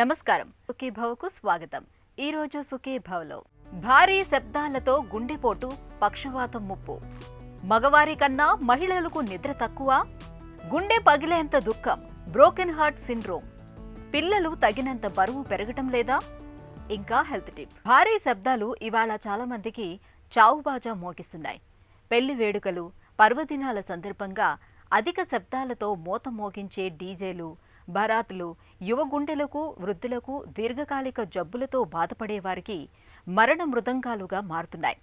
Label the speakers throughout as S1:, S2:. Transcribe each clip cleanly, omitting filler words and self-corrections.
S1: నమస్కారం. సుఖీభవకు స్వాగతం. ఈరోజు సుఖీభవలో భారీ శబ్దాలతో గుండెపోటు, పక్షవాతం ముప్పు. మగవారి కన్నా మహిళలకు నిద్ర తక్కువ, గుండె పగిలేంత దుఃఖం, బ్రోకెన్ హార్ట్ సిండ్రోమ్, పిల్లలు తగినంత బరువు పెరగటం లేదా? ఇంకా హెల్త్ టిప్. భారీ శబ్దాలు ఇవాళ చాలా మందికి చావుబాజా మోగిస్తున్నాయి. పెళ్లి వేడుకలు, పర్వదినాల సందర్భంగా అధిక శబ్దాలతో మోత మోగించే డీజేలు, బరాత్లు యువ గుండెలకు, వృద్ధులకు, దీర్ఘకాలిక జబ్బులతో బాధపడేవారికి మరణ మృదంగాలుగా మారుతున్నాయి.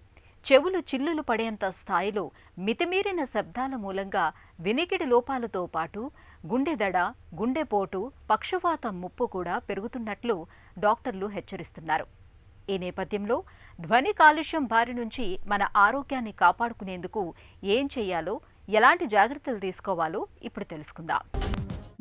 S1: చెవులు చిల్లులు పడేంత స్థాయిలో మితిమీరిన శబ్దాల మూలంగా వినికిడి లోపాలతో పాటు గుండెదడ, గుండెపోటు, పక్షవాతం ముప్పు కూడా పెరుగుతున్నట్లు డాక్టర్లు హెచ్చరిస్తున్నారు. ఈ నేపథ్యంలో ధ్వని కాలుష్యం బారి నుంచి మన ఆరోగ్యాన్ని కాపాడుకునేందుకు ఏం చేయాలో, ఎలాంటి జాగ్రత్తలు తీసుకోవాలో ఇప్పుడు తెలుసుకుందాం.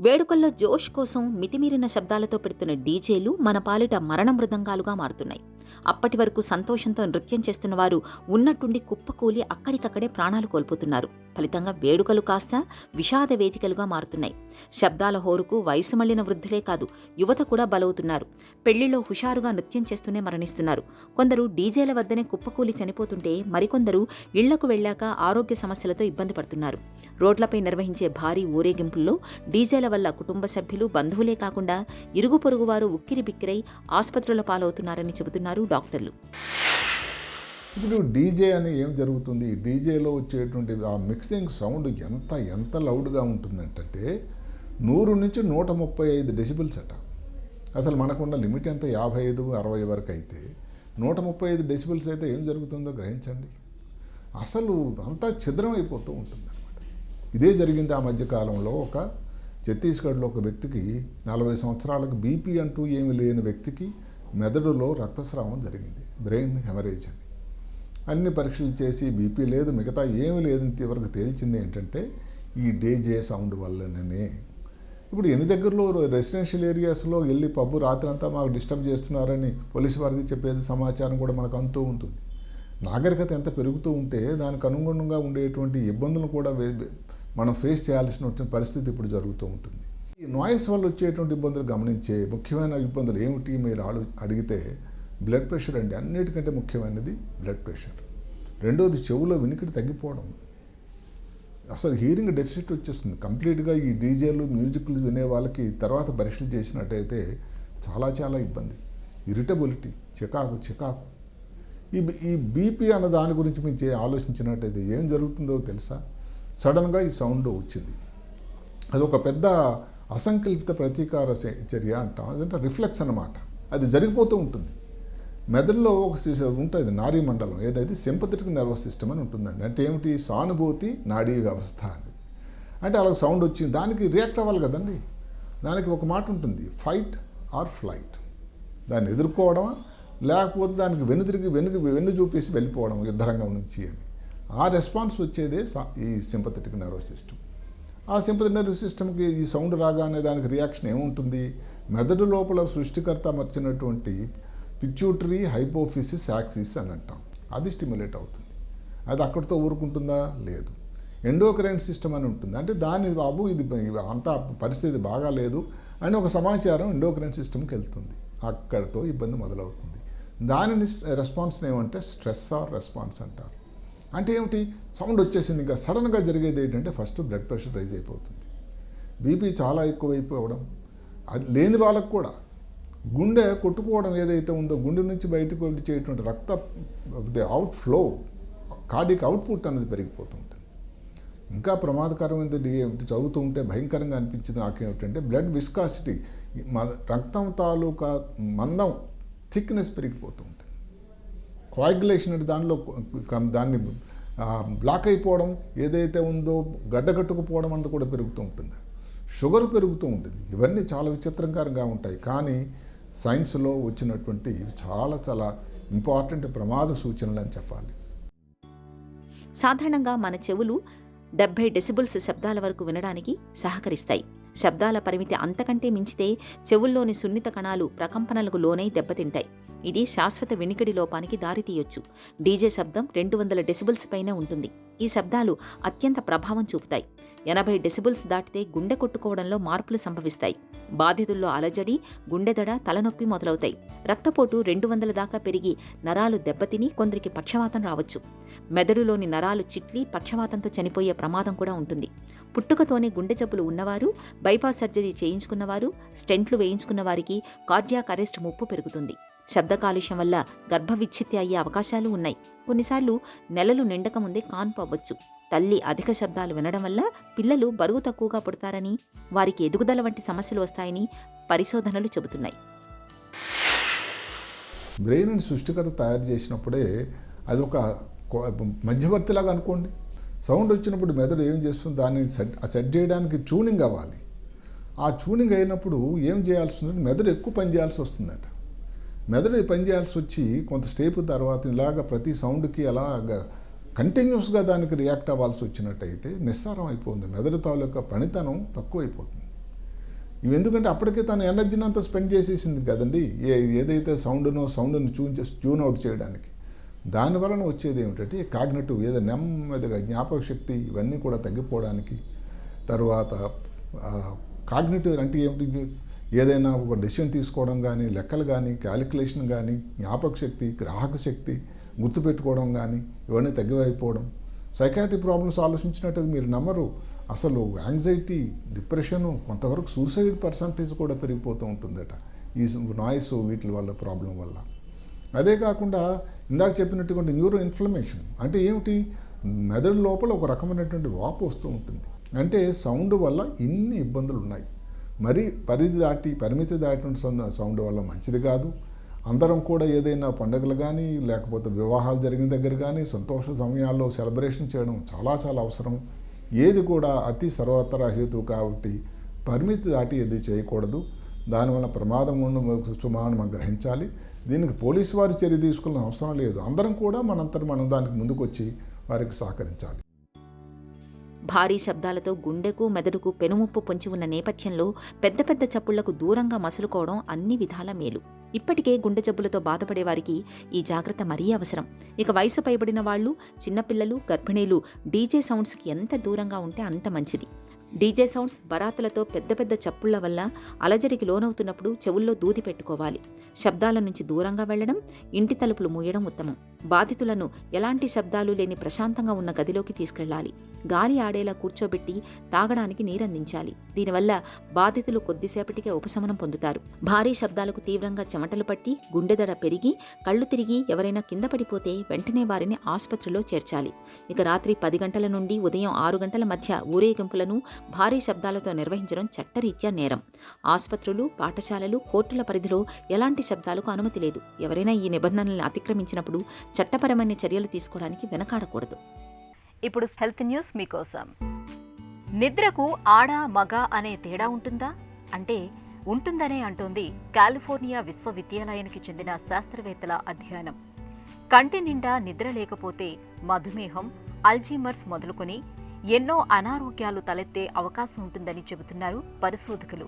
S2: వేడుకల్లో జోష్ కోసం మితిమీరిన శబ్దాలతో పెడుతున్న డీజేలు మన పాలిట మరణ మృదంగాలుగా మారుతున్నాయి. అప్పటి వరకు సంతోషంతో నృత్యం చేస్తున్న వారు ఉన్నట్టుండి కుప్పకూలి అక్కడికక్కడే ప్రాణాలు కోల్పోతున్నారు. ఫలితంగా వేడుకలు కాస్త విషాద వేదికలుగా మారుతున్నాయి. శబ్దాల హోరుకు వయసు మళ్లిన వృద్ధులే కాదు, యువత కూడా బలవుతున్నారు. పెళ్లిలో హుషారుగా నృత్యం చేస్తూనే మరణిస్తున్నారు. కొందరు డీజేల వద్దనే కుప్పకూలి చనిపోతుంటే మరికొందరు ఇళ్లకు వెళ్లాక ఆరోగ్య సమస్యలతో ఇబ్బంది పడుతున్నారు. రోడ్లపై నిర్వహించే భారీ ఊరేగింపుల్లో డీజేల వల్ల కుటుంబ సభ్యులు, బంధువులే కాకుండా ఇరుగు పొరుగువారు ఉక్కిరి బిక్కిరై ఆసుపత్రుల పాలవుతున్నారని చెబుతున్నారు డాక్టర్లు.
S3: ఇప్పుడు డీజే అని ఏం జరుగుతుంది? డీజేలో వచ్చేటువంటి ఆ మిక్సింగ్ సౌండ్ ఎంత లౌడ్గా ఉంటుందంటే 100 నుంచి 135 డెసిబుల్స్ అట. అసలు మనకున్న లిమిట్ ఎంత? 55-60 వరకు అయితే 135 డెసిబుల్స్ అయితే ఏం జరుగుతుందో గ్రహించండి. అసలు అంతా ఛిద్రం అయిపోతూ ఉంటుంది అనమాట. ఇదే జరిగింది ఆ మధ్యకాలంలో. ఛత్తీస్గఢ్లో ఒక వ్యక్తికి 40 సంవత్సరాలకు బీపీ అంటూ ఏమి లేని వ్యక్తికి మెదడులో రక్తస్రావం జరిగింది, బ్రెయిన్ హెమరేజ్ అని. అన్ని పరీక్షలు చేసి బీపీ లేదు, మిగతా ఏమీ లేదని తీవ్రంగా తేల్చింది ఏంటంటే ఈ డీజే సౌండ్ వల్లనే. ఇప్పుడు ఎన్ని దగ్గరలో రెసిడెన్షియల్ ఏరియాస్లో వెళ్ళి పబ్బు రాత్రంతా మాకు డిస్టర్బ్ చేస్తున్నారని పోలీసు వారికి చెప్పేది సమాచారం కూడా మనకు అందుతూ ఉంటుంది. నాగరికత ఎంత పెరుగుతూ ఉంటే దానికి అనుగుణంగా ఉండేటువంటి ఇబ్బందులను కూడా మనం ఫేస్ చేయాల్సినటువంటి పరిస్థితి ఇప్పుడు జరుగుతూ ఉంటుంది. ఈ నాయిస్ వల్ల వచ్చేటువంటి ఇబ్బందులు గమనించే ముఖ్యమైన ఇబ్బందులు ఏమిటి మీరు అడిగితే బ్లడ్ ప్రెషర్ అండి. అన్నిటికంటే ముఖ్యమైనది బ్లడ్ ప్రెషర్. రెండోది చెవులో వినికిడి తగ్గిపోవడం. అసలు హీరింగ్ డెఫిసిట్ వచ్చేస్తుంది కంప్లీట్గా. ఈ డీజేలు, మ్యూజిక్లు వినే వాళ్ళకి తర్వాత పరీక్షలు చేసినట్టయితే చాలా ఇబ్బంది. ఇరిటబిలిటీ, చికాకు. ఈ బీపీ అన్న దాని గురించి మీరు ఆలోచించినట్టయితే ఏం జరుగుతుందో తెలుసా? సడన్గా ఈ సౌండ్ వచ్చింది. అది ఒక పెద్ద అసంకల్పిత ప్రతీకార చర్య అంటాం. అదంటే రిఫ్లెక్స్ అన్నమాట. అది జరిగిపోతూ ఉంటుంది. మెదడులో ఒక ఉంటుంది నాడీ మండలం, ఏదైతే సింపథెటిక్ నర్వస్ సిస్టమ్ అని ఉంటుందండి. అంటే ఏమిటి? సానుభూతి నాడీ వ్యవస్థ అని. అంటే అలా సౌండ్ వచ్చింది, దానికి రియాక్ట్ అవ్వాలి కదండి. దానికి ఒక మాట ఉంటుంది, ఫైట్ ఆర్ ఫ్లైట్. దాన్ని ఎదుర్కోవడమా, లేకపోతే దానికి వెన్ను చూపేసి వెళ్ళిపోవడం యుద్ధరంగం నుంచి అని. ఆ రెస్పాన్స్ వచ్చేదే ఈ సింపథెటిక్ నర్వస్ సిస్టమ్. ఆ సింపథెటిక్ నర్వస్ సిస్టమ్కి ఈ సౌండ్ రాగానే దానికి రియాక్షన్ ఏముంటుంది? మెదడు లోపల సృష్టికర్త అమర్చినటువంటి పిట్యూటరీ హైపోఫిసిస్ యాక్సిస్ అని అంటాం. అది స్టిమ్యులేట్ అవుతుంది. అది అక్కడితో ఊరుకుంటుందా? లేదు. ఎండోక్రైన్ సిస్టమ్ అని ఉంటుంది. అంటే దాని బాబు ఇది అంతా పరిస్థితి బాగా లేదు అని ఒక సమాచారం ఎండోక్రైన్ సిస్టమ్కి వెళ్తుంది. అక్కడితో ఇబ్బంది మొదలవుతుంది. దానిని రెస్పాన్స్ని ఏమంటే స్ట్రెస్ ఆర్ రెస్పాన్స్ అంటారు. అంటే ఏమిటి? సౌండ్ వచ్చేసింది, ఇంకా సడన్గా జరిగేది ఏంటంటే ఫస్ట్ బ్లడ్ ప్రెషర్ రైజ్ అయిపోతుంది, బీపీ చాలా ఎక్కువైపోవడం. అది లేని వాళ్ళకు కూడా గుండె కొట్టుకోవడం ఏదైతే ఉందో, గుండె నుంచి బయటకు వచ్చేటువంటి రక్త అవుట్ఫ్లో, కార్డియక్ అవుట్పుట్ అనేది పెరిగిపోతూ ఉంటుంది. ఇంకా ప్రమాదకరమైనది ఏమిటి చదువుతూ ఉంటే భయంకరంగా అనిపించింది నాకేమిటంటే బ్లడ్ విస్కాసిటీ, రక్తం తాలూకా మందం, థిక్నెస్ పెరిగిపోతూ ఉంటుంది. కోయాగులేషన్ అంటే దాన్ని బ్లాక్ అయిపోవడం ఏదైతే ఉందో, గడ్డకట్టుకుపోవడం అంతా కూడా పెరుగుతూ ఉంటుంది. షుగర్ పెరుగుతూ ఉంటుంది. ఇవన్నీ చాలా విచిత్రంగా ఉంటాయి. కానీ సైన్స్లో వచ్చినటువంటి చాలా ఇంపార్టెంట్ ప్రమాద సూచనలు అని చెప్పాలి.
S2: సాధారణంగా మన చెవులు 70 డెసిబుల్స్ శబ్దాల వరకు వినడానికి సహకరిస్తాయి. శబ్దాల పరిమితి అంతకంటే మించితే చెవుల్లోని సున్నిత కణాలు ప్రకంపనలకు లోనై దెబ్బతింటాయి. ఇది శాశ్వత వినికిడి లోపానికి దారితీయొచ్చు. డీజే శబ్దం 200 డెసిబుల్స్ పైనే ఉంటుంది. ఈ శబ్దాలు అత్యంత ప్రభావం చూపుతాయి. 80 డెసిబుల్స్ దాటితే గుండె కొట్టుకోవడంలో మార్పులు సంభవిస్తాయి. బాధితుల్లో అలజడి, గుండెదడ, తలనొప్పి మొదలవుతాయి. రక్తపోటు 200 దాకా పెరిగి నరాలు దెబ్బతిని కొందరికి పక్షవాతం రావచ్చు. మెదడులోని నరాలు చిట్లి పక్షవాతంతో చనిపోయే ప్రమాదం కూడా ఉంటుంది. పుట్టుకతోనే గుండె జబ్బులు ఉన్నవారు, బైపాస్ సర్జరీ చేయించుకున్నవారు, స్టెంట్లు వేయించుకున్న వారికి కార్డియాక్ అరెస్ట్ ముప్పు పెరుగుతుంది. శబ్ద కాలుష్యం వల్ల గర్భ విచ్ఛిత్తి అయ్యే అవకాశాలు ఉన్నాయి. కొన్నిసార్లు నెలలు నిండక ముందే కాన్పు అవ్వచ్చు. తల్లి అధిక శబ్దాలు వినడం వల్ల పిల్లలు బరువు తక్కువగా పుడతారని, వారికి ఎదుగుదల వంటి సమస్యలు వస్తాయని పరిశోధనలు చెబుతున్నాయి.
S3: బ్రెయిన్ సృష్టికర్త తయారు చేసినప్పుడే అది ఒక మధ్యవర్తిలాగా అనుకోండి. సౌండ్ వచ్చినప్పుడు మెదడు ఏం చేస్తుంది, దాన్ని సెట్ చేయడానికి ట్యూనింగ్ అవ్వాలి. ఆ ట్యూనింగ్ అయినప్పుడు ఏం చేయాల్సి ఉంటుంది, మెదడు ఎక్కువ పని చేయాల్సి వస్తుందట. మెదడు పని చేయాల్సి వచ్చి కొంత స్టేప్ తర్వాత ఇలాగ ప్రతి సౌండ్కి అలాగా కంటిన్యూస్గా దానికి రియాక్ట్ అవ్వాల్సి వచ్చినట్టయితే నిస్సారం అయిపోతుంది. మెదడు తాలూకా పనితనం తక్కువైపోతుంది. ఇవి ఎందుకంటే అప్పటికే తన ఎనర్జీని అంతా స్పెండ్ చేసేసింది కదండి, ఏదైతే సౌండ్ను ట్యూన్ అవుట్ చేయడానికి. దానివలన వచ్చేది ఏమిటంటే కాగ్నిటివ్, ఏదో నెమ్మదిగా జ్ఞాపక శక్తి ఇవన్నీ కూడా తగ్గిపోవడానికి, తర్వాత కాగ్నిటివ్ అంటే ఏమిటి, ఏదైనా ఒక డెసిషన్ తీసుకోవడం కానీ, లెక్కలు కానీ, క్యాలిక్యులేషన్ కానీ, జ్ఞాపక శక్తి, గ్రాహక శక్తి, గుర్తుపెట్టుకోవడం కానీ ఇవన్నీ తగ్గిపోవడం. సైకాట్రిక్ ప్రాబ్లమ్స్ ఆలోచించినట్టయితే మీరు నమ్మరు, అసలు యాంగ్జైటీ, డిప్రెషను, కొంతవరకు సూసైడ్ పర్సంటేజ్ కూడా పెరిగిపోతూ ఉంటుందట ఈ నాయిస్ వీటి వల్ల, ప్రాబ్లం వల్ల. అదే కాకుండా ఇందాక చెప్పినటువంటి న్యూరో ఇన్ఫ్లమేషన్ అంటే ఏమిటి, మెదడు లోపల ఒక రకమైనటువంటి వాపు వస్తూ ఉంటుంది. అంటే సౌండ్ వల్ల ఇన్ని ఇబ్బందులు ఉన్నాయి. మరి పరిమితి దాటిన సౌండ్ వల్ల మంచిది కాదు. అందరం కూడా ఏదైనా పండుగలు కానీ, లేకపోతే వివాహాలు జరిగిన దగ్గర కానీ, సంతోష సమయాల్లో సెలబ్రేషన్ చేయడం చాలా చాలా అవసరం. ఏది కూడా అతి సర్వతర హేతు కాబట్టి పరిమితి దాటి ఏది చేయకూడదు. దానివల్ల ప్రమాదం మనం గ్రహించాలి. దీనికి పోలీసు వారి చర్య తీసుకునే అవసరం లేదు. అందరం కూడా మనం దానికి ముందుకొచ్చి వారికి సహకరించాలి.
S2: భారీ శబ్దాలతో గుండెకు, మెదడుకు పెనుముప్పు పొంచి ఉన్న నేపథ్యంలో పెద్ద పెద్ద చప్పుళ్లకు దూరంగా మసులుకోవడం అన్ని విధాల మేలు. ఇప్పటికే గుండె జబ్బులతో బాధపడే వారికి ఈ జాగ్రత్త మరీ అవసరం. ఇక వయసు పైబడిన వాళ్ళు, చిన్నపిల్లలు, గర్భిణీలు డీజే సౌండ్స్కి ఎంత దూరంగా ఉంటే అంత మంచిది. డీజే సౌండ్స్, బరాతులతో పెద్ద పెద్ద చప్పుళ్ల వల్ల అలజడికి లోనవుతున్నప్పుడు చెవుల్లో దూది పెట్టుకోవాలి. శబ్దాల నుంచి దూరంగా వెళ్లడం, ఇంటి తలుపులు మూయడం ఉత్తమం. బాధితులను ఎలాంటి శబ్దాలు లేని ప్రశాంతంగా ఉన్న గదిలోకి తీసుకెళ్లాలి. గాలి ఆడేలా కూర్చోబెట్టి తాగడానికి నీరందించాలి. దీనివల్ల బాధితులు కొద్దిసేపటికే ఉపశమనం పొందుతారు. భారీ శబ్దాలకు తీవ్రంగా చెమటలు పట్టి, గుండెదడ పెరిగి, కళ్ళు తిరిగి ఎవరైనా కింద పడిపోతే వెంటనే వారిని ఆసుపత్రిలో చేర్చాలి. ఇక రాత్రి 10 గంటల నుండి ఉదయం 6 గంటల మధ్య ఊరేగింపులను భారీ శబ్దాలతో నిర్వహించడం చట్టరీత్యా నేరం. ఆసుపత్రులు, పాఠశాలలు, కోర్టుల పరిధిలో ఎలాంటి శబ్దాలకు అనుమతి లేదు. ఎవరైనా ఈ నిబంధనలను అతిక్రమించినప్పుడు చట్టపరమైన చర్యలు తీసుకోవడానికి వెనకాడకూడదు.
S1: ఇప్పుడు హెల్త్ న్యూస్ మీకోసం. నిద్రకు ఆడ, మగ అనే తేడా ఉంటుందా అంటే ఉంటుందనే అంటోంది కాలిఫోర్నియా విశ్వవిద్యాలయానికి చెందిన శాస్త్రవేత్తల అధ్యయనం. కంటి నిండా నిద్ర లేకపోతే మధుమేహం, అల్జీమర్స్ మొదలుకొని ఎన్నో అనారోగ్యాలు తలెత్తే అవకాశం ఉంటుందని చెబుతున్నారు పరిశోధకులు.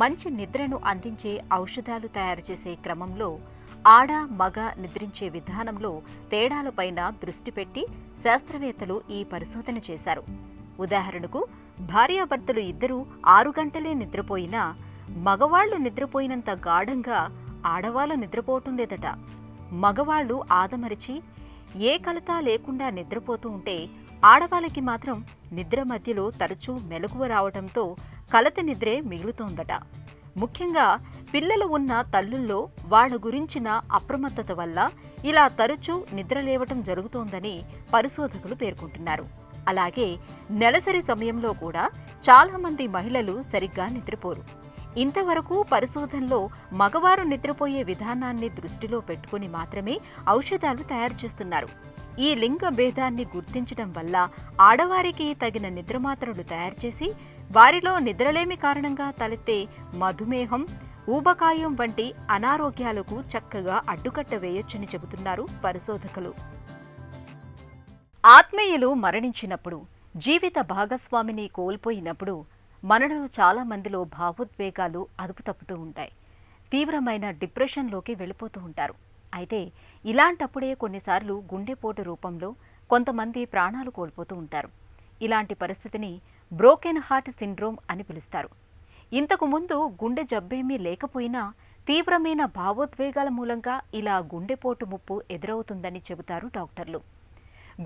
S1: మంచి నిద్రను అందించే ఔషధాలు తయారు చేసే క్రమంలో ఆడ, మగ నిద్రించే విధానంలో తేడాలపైన దృష్టి పెట్టి శాస్త్రవేత్తలు ఈ పరిశోధన చేశారు. ఉదాహరణకు, భార్యాభర్తలు ఇద్దరూ 6 గంటలే నిద్రపోయినా మగవాళ్లు నిద్రపోయినంత గాఢంగా ఆడవాళ్లు నిద్రపోవటం లేదట. మగవాళ్లు ఆదమరిచి ఏ కలత లేకుండా నిద్రపోతూ ఉంటే ఆడవాళ్ళకి మాత్రం నిద్ర మధ్యలో తరచూ మెలకువ రావడంతో కలత నిద్రే మిగులుతోందట. ముఖ్యంగా పిల్లలు ఉన్న తల్లుల్లో వాళ్ల గురించిన అప్రమత్తత వల్ల ఇలా తరచూ నిద్ర లేవటం జరుగుతోందని పరిశోధకులు పేర్కొంటున్నారు. అలాగే నెలసరి సమయంలో కూడా చాలామంది మహిళలు సరిగ్గా నిద్రపోరు. ఇంతవరకు పరిశోధనలో మగవారు నిద్రపోయే విధానాన్ని దృష్టిలో పెట్టుకుని మాత్రమే ఔషధాలు తయారు చేస్తున్నారు. ఈ లింగ భేదాన్ని గుర్తించడం వల్ల ఆడవారికి తగిన నిద్రమాత్రలు తయారు చేసి వారిలో నిద్రలేమి కారణంగా తలెత్తే మధుమేహం, ఊబకాయం వంటి అనారోగ్యాలకు చక్కగా అడ్డుకట్ట వేయొచ్చని చెబుతున్నారు పరిశోధకులు. ఆత్మీయులు మరణించినప్పుడు, జీవిత భాగస్వామిని కోల్పోయినప్పుడు మనలో చాలా మందిలో భావోద్వేగాలు అదుపు తప్పుతూ ఉంటాయి. తీవ్రమైన డిప్రెషన్లోకి వెళ్ళిపోతూ ఉంటారు. అయితే ఇలాంటప్పుడే కొన్నిసార్లు గుండెపోటు రూపంలో కొంతమంది ప్రాణాలు కోల్పోతూ ఉంటారు. ఇలాంటి పరిస్థితిని బ్రోకెన్ హార్ట్ సిండ్రోమ్ అని పిలుస్తారు. ఇంతకు ముందు గుండె జబ్బేమీ లేకపోయినా తీవ్రమైన భావోద్వేగాల మూలంగా ఇలా గుండెపోటు ముప్పు ఎదురవుతుందని చెబుతారు డాక్టర్లు.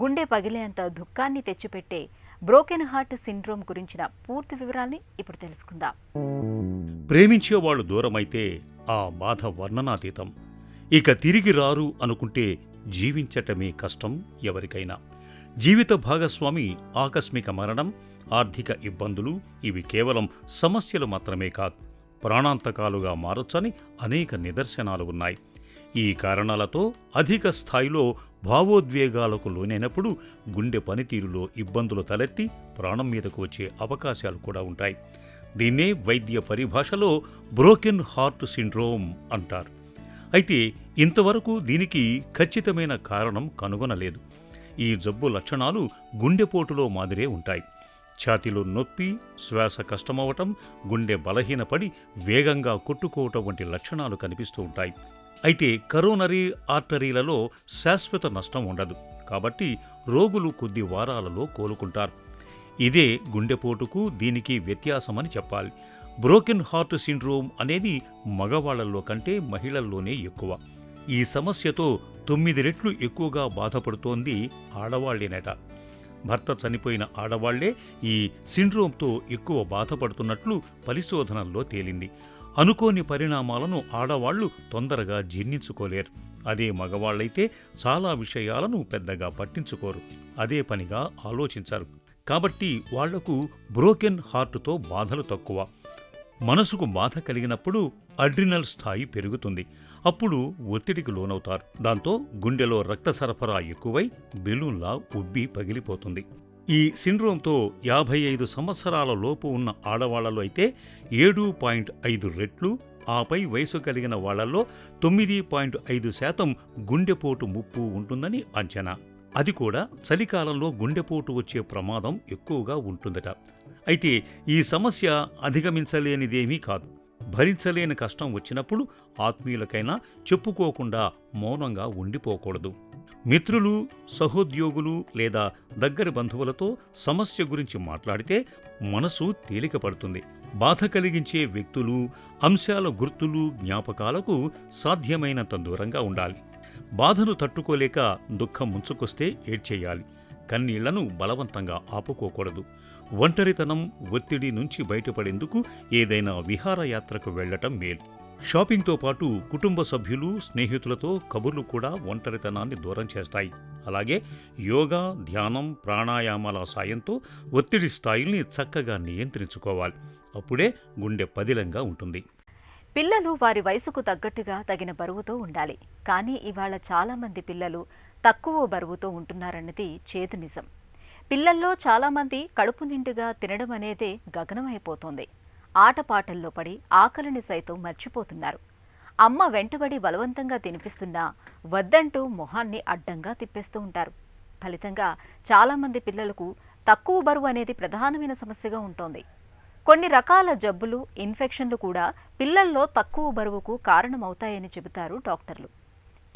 S1: గుండె పగిలేంత దుఃఖాన్ని తెచ్చిపెట్టే బ్రోకెన్ హార్ట్ సిండ్రోమ్ గురించిన పూర్తి వివరాల్ని ఇప్పుడు తెలుసుకుందాం.
S4: ప్రేమించేవాళ్లు దూరమైతే ఆ బాధ వర్ణనాతీతం. ఇక తిరిగి రారు అనుకుంటే జీవించటమే కష్టం ఎవరికైనా. జీవిత భాగస్వామి ఆకస్మిక మరణం, ఆర్థిక ఇబ్బందులు ఇవి కేవలం సమస్యలు మాత్రమే కాదు, ప్రాణాంతకాలుగా మారొచ్చని అనేక నిదర్శనాలు ఉన్నాయి. ఈ కారణాలతో అధిక స్థాయిలో భావోద్వేగాలకు లోనైనప్పుడు గుండె పనితీరులో ఇబ్బందులు తలెత్తి ప్రాణం మీదకు వచ్చే అవకాశాలు కూడా ఉంటాయి. దీన్నే వైద్య పరిభాషలో బ్రోకెన్ హార్ట్ సిండ్రోమ్ అంటారు. అయితే ఇంతవరకు దీనికి ఖచ్చితమైన కారణం కనుగొనలేదు. ఈ జబ్బు లక్షణాలు గుండెపోటులో మాదిరే ఉంటాయి. ఛాతీలో నొప్పి, శ్వాస కష్టమవటం, గుండె బలహీనపడి వేగంగా కొట్టుకోవటం వంటి లక్షణాలు కనిపిస్తూ ఉంటాయి. అయితే కరోనరీ ఆర్టరీలలో శాశ్వత నష్టం ఉండదు, కాబట్టి రోగులు కొద్ది వారాలలో కోలుకుంటారు. ఇదే గుండెపోటుకు దీనికి వ్యత్యాసమని చెప్పాలి. బ్రోకెన్ హార్ట్ సిండ్రోమ్ అనేది మగవాళ్లలో కంటే మహిళల్లోనే ఎక్కువ. ఈ సమస్యతో 9 రెట్లు ఎక్కువగా బాధపడుతోంది ఆడవాళ్లేనట. భర్త చనిపోయిన ఆడవాళ్లే ఈ సిండ్రోమ్తో ఎక్కువ బాధపడుతున్నట్లు పరిశోధనల్లో తేలింది. అనుకోని పరిణామాలను ఆడవాళ్లు తొందరగా జీర్ణించుకోలేరు. అదే మగవాళ్లైతే చాలా విషయాలను పెద్దగా పట్టించుకోరు, అదే పనిగా ఆలోచించరు. కాబట్టి వాళ్లకు బ్రోకెన్ హార్టుతో బాధలు తక్కువ. మనసుకు బాధ కలిగినప్పుడు అడ్రినల్ స్థాయి పెరుగుతుంది. అప్పుడు ఒత్తిడికి లోనవుతారు. దాంతో గుండెలో రక్త సరఫరా ఎక్కువై బెలూన్లా ఉబ్బి పగిలిపోతుంది. ఈ సిండ్రోమ్తో 55 సంవత్సరాల లోపు ఉన్న ఆడవాళ్లలో అయితే 7.5 రెట్లు, ఆపై వయసు కలిగిన వాళ్లలో 9.5% గుండెపోటు ముప్పు ఉంటుందని అంచనా. అది కూడా చలికాలంలో గుండెపోటు వచ్చే ప్రమాదం ఎక్కువగా ఉంటుందట. అయితే ఈ సమస్య అధిగమించలేనిదేమీ కాదు. భరించలేని కష్టం వచ్చినప్పుడు ఆత్మీయులకైనా చెప్పుకోకుండా మౌనంగా ఉండిపోకూడదు. మిత్రులు, సహోద్యోగులు లేదా దగ్గరి బంధువులతో సమస్య గురించి మాట్లాడితే మనసు తేలికపడుతుంది. బాధ కలిగించే వ్యక్తులు, అంశాల గుర్తులు, జ్ఞాపకాలకు సాధ్యమైనంత దూరంగా ఉండాలి. బాధను తట్టుకోలేక దుఃఖం ముంచుకొస్తే ఏడ్చేయాలి. కన్నీళ్లను బలవంతంగా ఆపుకోకూడదు. ఒంటరితనం, ఒత్తిడి నుంచి బయటపడేందుకు ఏదైనా విహారయాత్రకు వెళ్లటం మేలు. షాపింగ్తో పాటు కుటుంబ సభ్యులు, స్నేహితులతో కబుర్లు కూడా ఒంటరితనాన్ని దూరం చేస్తాయి. అలాగే యోగా, ధ్యానం, ప్రాణాయామాల సాయంతో ఒత్తిడి స్థాయిల్ని చక్కగా నియంత్రించుకోవాలి. అప్పుడే గుండె పదిలంగా ఉంటుంది.
S1: పిల్లలు వారి వయసుకు తగ్గట్టుగా తగిన బరువుతో ఉండాలి. కానీ ఇవాళ చాలామంది పిల్లలు తక్కువ బరువుతో ఉంటున్నారన్నది చేదు నిజం. పిల్లల్లో చాలామంది కడుపు నిండుగా తినడం అనేదే గగనమైపోతోంది. ఆటపాటల్లో పడి ఆకలిని సైతం మర్చిపోతున్నారు. అమ్మ వెంటబడి బలవంతంగా తినిపిస్తున్నా వద్దంటూ మొహాన్ని అడ్డంగా తిప్పేస్తూ ఉంటారు. ఫలితంగా చాలామంది పిల్లలకు తక్కువ బరువు అనేది ప్రధానమైన సమస్యగా ఉంటోంది. కొన్ని రకాల జబ్బులు, ఇన్ఫెక్షన్లు కూడా పిల్లల్లో తక్కువ బరువుకు కారణమవుతాయని చెబుతారు డాక్టర్లు.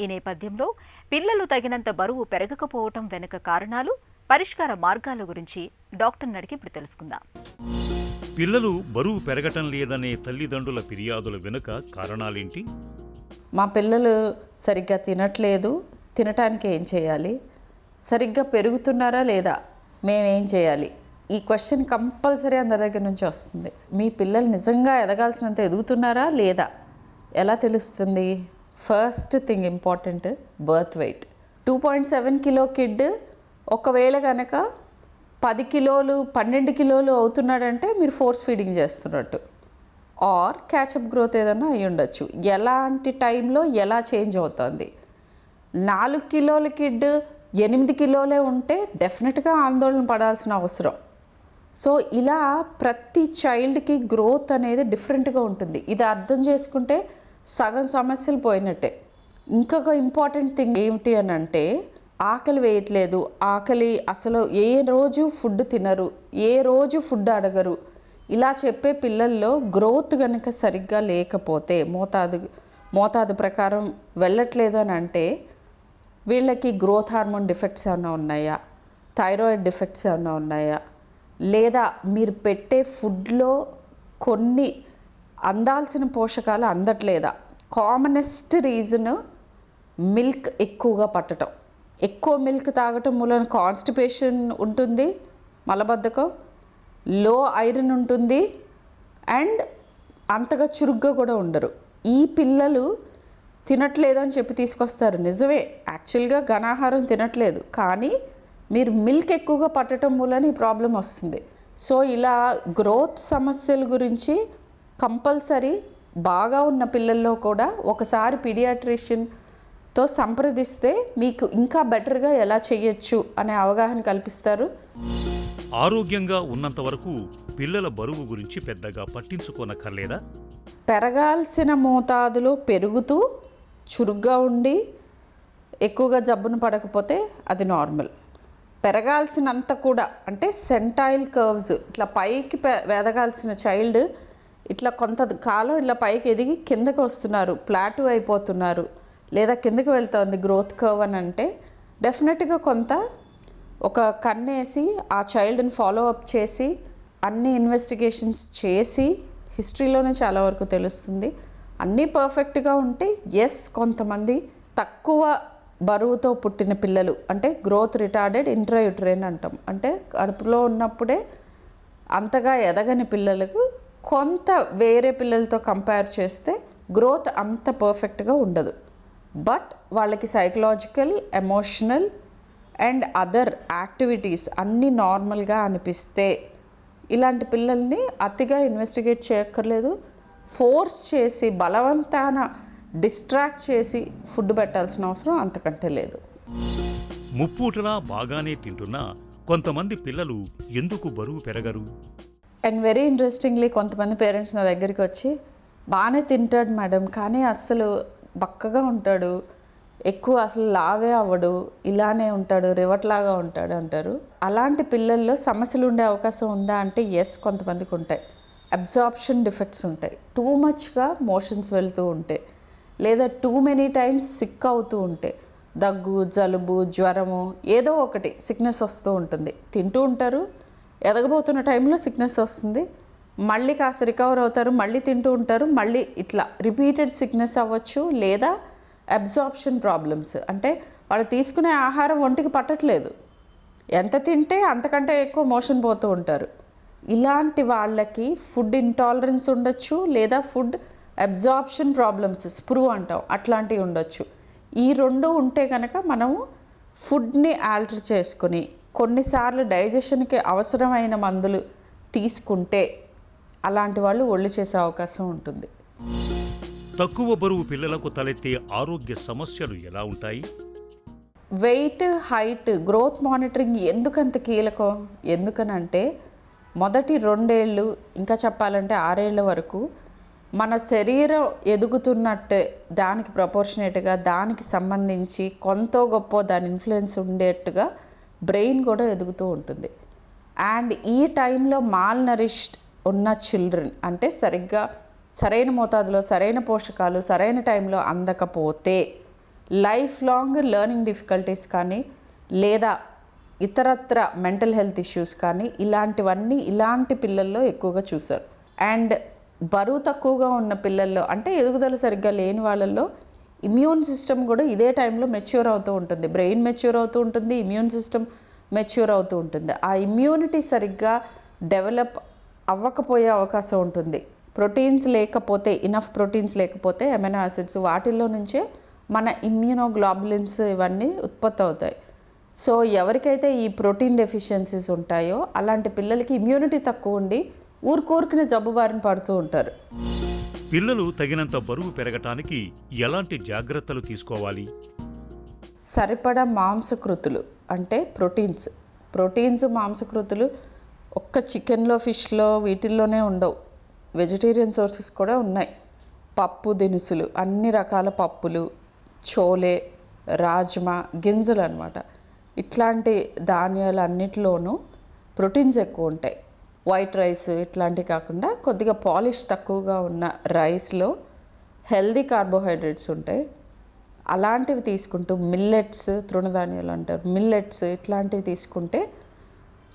S1: ఈ నేపథ్యంలో పిల్లలు తగినంత బరువు పెరగకపోవటం వెనుక కారణాలు, పరిష్కార మార్గాల గురించి డాక్టర్ని అడిగి ఇప్పుడు తెలుసుకుందాం.
S4: పిల్లలు బరువు పెరగటం లేదనే తల్లిదండ్రుల ఫిర్యాదుల వెనుక కారణాలేంటి?
S5: మా పిల్లలు సరిగ్గా తినట్లేదు, తినటానికి ఏం చేయాలి? సరిగ్గా పెరుగుతున్నారా లేదా, మేమేం చేయాలి? ఈ క్వశ్చన్ కంపల్సరీ అందరి దగ్గర నుంచి వస్తుంది. మీ పిల్లలు నిజంగా ఎదగాల్సినంత ఎదుగుతున్నారా లేదా ఎలా తెలుస్తుంది? First thing important, birth weight. 2.7 kilo kid ఒకవేళ కనుక 10 కిలోలు 12 కిలోలు అవుతున్నాడంటే మీరు ఫోర్స్ ఫీడింగ్ చేస్తున్నట్టు, ఆర్ క్యాచప్ గ్రోత్ ఏదైనా అయి ఉండొచ్చు. ఎలాంటి టైంలో ఎలా చేంజ్ అవుతుంది? 4 కిలోల కిడ్ 8 కిలోలే ఉంటే డెఫినెట్గా ఆందోళన పడాల్సిన అవసరం. సో ఇలా ప్రతి చైల్డ్కి గ్రోత్ అనేది డిఫరెంట్గా ఉంటుంది. ఇది అర్థం చేసుకుంటే సగం సమస్యలు పోయినట్టే. ఇంకొక ఇంపార్టెంట్ థింగ్ ఏమిటి అని అంటే, ఆకలి వేయట్లేదు, ఆకలి అసలు ఏ రోజు ఫుడ్ తినరు, ఏ రోజు ఫుడ్ అడగరు, ఇలా చెప్పే పిల్లల్లో గ్రోత్ కనుక సరిగ్గా లేకపోతే, మోతాదు ప్రకారం వెళ్ళట్లేదు అని అంటే వీళ్ళకి గ్రోత్ హార్మోన్ డిఫెక్ట్స్ ఏమైనా ఉన్నాయా, థైరాయిడ్ డిఫెక్ట్స్ ఏమైనా ఉన్నాయా, లేదా మీరు పెట్టే ఫుడ్లో కొన్ని అందాల్సిన పోషకాలు అందట్లేదా. కామనెస్ట్ రీజన్ మిల్క్ ఎక్కువగా పట్టడం. ఎక్కువ మిల్క్ తాగటం మూలన కాన్స్టిపేషన్ ఉంటుంది, మలబద్ధకం, లో ఐరన్ ఉంటుంది, అండ్ అంతగా చురుగ్గా కూడా ఉండరు. ఈ పిల్లలు తినట్లేదని చెప్పి తీసుకొస్తారు. నిజమే, యాక్చువల్గా ఘనాహారం తినట్లేదు, కానీ మీరు మిల్క్ ఎక్కువగా పట్టడం మూలన ఈ ప్రాబ్లం వస్తుంది. సో ఇలా గ్రోత్ సమస్యల గురించి కంపల్సరీ బాగా ఉన్న పిల్లల్లో కూడా ఒకసారి పీడియాట్రిషియన్తో సంప్రదిస్తే మీకు ఇంకా బెటర్గా ఎలా చేయొచ్చు అనే అవగాహన కల్పిస్తారు.
S4: ఆరోగ్యంగా ఉన్నంత వరకు పిల్లల బరువు గురించి పెద్దగా పట్టించుకోనక్కర్లేదా?
S5: పెరగాల్సిన మోతాదులో పెరుగుతూ చురుగ్గా ఉండి ఎక్కువగా జబ్బును పడకపోతే అది నార్మల్. పెరగాల్సినంత కూడా అంటే సెంటైల్ కర్వ్స్ ఇట్లా పైకి ఎదగాల్సిన చైల్డ్ ఇట్లా కొంత కాలం ఇట్లా పైకి ఎదిగి కిందకి వస్తున్నారు, ప్లాటూ అయిపోతున్నారు, లేదా కిందకి వెళ్తుంది గ్రోత్ కర్వ్ అని అంటే డెఫినెట్గా కొంత ఒక కన్నేసి ఆ చైల్డ్ని ఫాలో అప్ చేసి అన్ని ఇన్వెస్టిగేషన్స్ చేసి హిస్టరీలోనే చాలా వరకు తెలుస్తుంది. అన్నీ పర్ఫెక్ట్గా ఉంటే ఎస్, కొంతమంది తక్కువ బరువుతో పుట్టిన పిల్లలు అంటే గ్రోత్ రిటార్డెడ్ ఇంట్రాయూటరైన్ అంటాం, అంటే కడుపులో ఉన్నప్పుడే అంతగా ఎదగని పిల్లలకు కొంత వేరే పిల్లలతో కంపేర్ చేస్తే గ్రోత్ అంత పర్ఫెక్ట్గా ఉండదు. బట్ వాళ్ళకి psychological, emotional and other activities అన్నీ నార్మల్గా అనిపిస్తే ఇలాంటి పిల్లల్ని అతిగా ఇన్వెస్టిగేట్ చేయక్కర్లేదు. ఫోర్స్ చేసి బలవంతాన డిస్ట్రాక్ట్ చేసి ఫుడ్ పెట్టాల్సిన అవసరం అంతకంటే లేదు.
S4: ముప్పూటలా బాగానే తింటున్నా కొంతమంది పిల్లలు ఎందుకు బరువు పెరగరు?
S5: అండ్ వెరీ ఇంట్రెస్టింగ్లీ కొంతమంది పేరెంట్స్ నా దగ్గరికి వచ్చి బాగానే తింటాడు మేడం, కానీ అస్సలు బక్కగా ఉంటాడు, ఎక్కువ అసలు లావే అవ్వడు, ఇలానే ఉంటాడు, రివట్లాగా ఉంటాడు అంటారు. అలాంటి పిల్లల్లో సమస్యలు ఉండే అవకాశం ఉందా అంటే ఎస్, కొంతమందికి ఉంటాయి. అబ్జార్ప్షన్ డిఫెక్ట్స్ ఉంటాయి, టూ మచ్గా మోషన్స్ వెళ్తూ ఉంటే, లేదా టూ మెనీ టైమ్స్ సిక్ అవుతూ ఉంటే, దగ్గు, జలుబు, జ్వరము ఏదో ఒకటి సిక్నెస్ వస్తూ ఉంటుంది. తింటూ ఉంటారు, ఎదగబోతున్న టైంలో సిక్నెస్ వస్తుంది, మళ్ళీ కాస్త రికవర్ అవుతారు, మళ్ళీ తింటూ ఉంటారు, మళ్ళీ ఇట్లా రిపీటెడ్ సిక్నెస్ అవ్వచ్చు. లేదా అబ్జార్ప్షన్ ప్రాబ్లమ్స్ అంటే వాళ్ళు తీసుకునే ఆహారం ఒంటికి పట్టట్లేదు, ఎంత తింటే అంతకంటే ఎక్కువ మోషన్ పోతూ ఉంటారు. ఇలాంటి వాళ్ళకి ఫుడ్ ఇంటాలరెన్స్ ఉండొచ్చు, లేదా ఫుడ్ అబ్జార్ప్షన్ ప్రాబ్లమ్స్ స్ప్రూ అంటాం అట్లాంటివి ఉండొచ్చు. ఈ రెండు ఉంటే కనుక మనము ఫుడ్ని ఆల్టర్ చేసుకుని కొన్నిసార్లు డైజెషన్కి అవసరమైన మందులు తీసుకుంటే అలాంటి వాళ్ళు ఒళ్ళు చేసే అవకాశం ఉంటుంది.
S4: తక్కువ బరువు పిల్లలకు తలెత్తే ఆరోగ్య సమస్యలు ఎలా ఉంటాయి?
S5: వెయిట్, హైట్, గ్రోత్ మానిటరింగ్ ఎందుకంత కీలకం? ఎందుకనంటే మొదటి 2 ఏళ్ళు ఇంకా చెప్పాలంటే 6 ఏళ్ళ వరకు మన శరీరం ఎదుగుతున్నట్టే దానికి ప్రపోర్షనేట్గా దానికి సంబంధించి కొంత గొప్ప దాని ఇన్ఫ్లుయెన్స్ ఉండేట్టుగా బ్రెయిన్ కూడా ఎదుగుతూ ఉంటుంది. అండ్ ఈ టైంలో మాల్ నరిష్డ్ ఉన్న చిల్డ్రన్ అంటే సరిగ్గా సరైన మోతాదులో సరైన పోషకాలు సరైన టైంలో అందకపోతే లైఫ్ లాంగ్ లెర్నింగ్ డిఫికల్టీస్ కానీ లేదా ఇతరత్ర మెంటల్ హెల్త్ ఇష్యూస్ కానీ ఇలాంటివన్నీ ఇలాంటి పిల్లల్లో ఎక్కువగా చూశారు. అండ్ బరువు తక్కువగా ఉన్న పిల్లల్లో అంటే ఎదుగుదల సరిగ్గా లేని వాళ్ళల్లో ఇమ్యూన్ సిస్టమ్ కూడా ఇదే టైంలో మెచ్యూర్ అవుతూ ఉంటుంది, బ్రెయిన్ మెచ్యూర్ అవుతూ ఉంటుంది, ఇమ్యూన్ సిస్టమ్ మెచ్యూర్ అవుతూ ఉంటుంది. ఆ ఇమ్యూనిటీ సరిగ్గా డెవలప్ అవ్వకపోయే అవకాశం ఉంటుంది. ప్రోటీన్స్ లేకపోతే, ఇనఫ్ ప్రోటీన్స్ లేకపోతే అమైనో యాసిడ్స్ వాటిల్లో నుంచే మన ఇమ్యూనోగ్లోబులిన్స్ ఇవన్నీ ఉత్పత్తి అవుతాయి. సో ఎవరికైతే ఈ ప్రోటీన్ డెఫిషియన్సీస్ ఉంటాయో అలాంటి పిల్లలకి ఇమ్యూనిటీ తక్కువ ఉండి ఊరుకోరుకునే జబ్బు బారిన పడుతూ ఉంటారు.
S4: పిల్లలు తగినంత బరువు పెరగటానికి ఎలాంటి జాగ్రత్తలు తీసుకోవాలి?
S5: సరిపడా మాంసకృతులు అంటే ప్రోటీన్స్ మాంసకృతులు ఒక్క చికెన్లో, ఫిష్లో వీటిల్లోనే ఉండవు, వెజిటేరియన్ సోర్సెస్ కూడా ఉన్నాయి. పప్పు దినుసులు, అన్ని రకాల పప్పులు, చోలే, రాజ్మా, గింజలు అన్నమాట, ఇట్లాంటి ధాన్యాలన్నిటిలోనూ ప్రోటీన్స్ ఎక్కువ ఉంటాయి. వైట్ రైస్ ఇట్లాంటివి కాకుండా కొద్దిగా పాలిష్ తక్కువగా ఉన్న రైస్లో హెల్దీ కార్బోహైడ్రేట్స్ ఉంటాయి. అలాంటివి తీసుకుంటూ మిల్లెట్స్, తృణధాన్యాలు అంటారు, మిల్లెట్స్ ఇట్లాంటివి తీసుకుంటే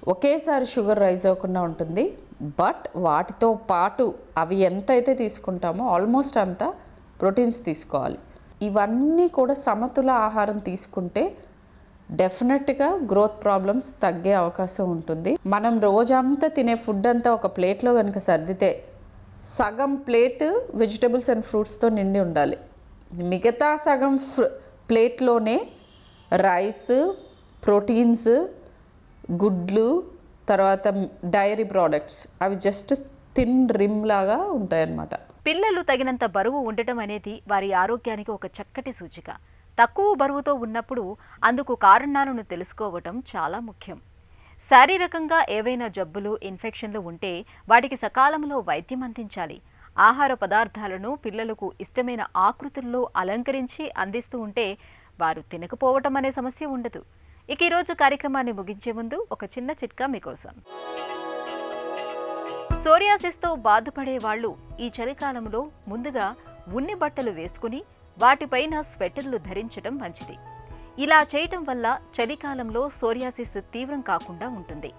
S5: ఒకేసారి షుగర్ రైజ్ అవ్వకుండా ఉంటుంది. బట్ వాటితో పాటు అవి ఎంతైతే తీసుకుంటామో ఆల్మోస్ట్ అంతా ప్రోటీన్స్ తీసుకోవాలి. ఇవన్నీ కూడా సమతుల ఆహారం తీసుకుంటే డెఫినెట్గా గ్రోత్ ప్రాబ్లమ్స్ తగ్గే అవకాశం ఉంటుంది. మనం రోజంతా తినే ఫుడ్ అంతా ఒక ప్లేట్లో కనుక సర్దితే సగం ప్లేట్ వెజిటబుల్స్ అండ్ ఫ్రూట్స్తో నిండి ఉండాలి. మిగతా సగం ప్లేట్లోనే రైస్, ప్రోటీన్స్, గుడ్లు, తర్వాత డైరీ ప్రోడక్ట్స్, అవి జస్ట్ థిన్ రిమ్ లాగా ఉంటాయన్నమాట.
S1: పిల్లలు తగినంత బరువు ఉండటం అనేది వారి ఆరోగ్యానికి ఒక చక్కటి సూచిక. తక్కువ బరువుతో ఉన్నప్పుడు అందుకు కారణాలను తెలుసుకోవటం చాలా ముఖ్యం. శారీరకంగా ఏవైనా జబ్బులు, ఇన్ఫెక్షన్లు ఉంటే వాటికి సకాలంలో వైద్యం అందించాలి. ఆహార పదార్థాలను పిల్లలకు ఇష్టమైన ఆకృతుల్లో అలంకరించి అందిస్తూ ఉంటే వారు తినకపోవటం అనే సమస్య ఉండదు. ఇక ఈరోజు కార్యక్రమాన్ని ముగించే ముందు ఒక చిన్న చిట్కా మీకోసం. సోరియాసిస్తో బాధపడే వాళ్ళు ఈ చలికాలంలో ముందుగా ఉన్ని బట్టలు వేసుకుని వాటిపైన స్వెటర్లు ధరించడం మంచిది. ఇలా చేయటం వల్ల చలికాలంలో సోరియాసిస్ తీవ్రం కాకుండా ఉంటుంది.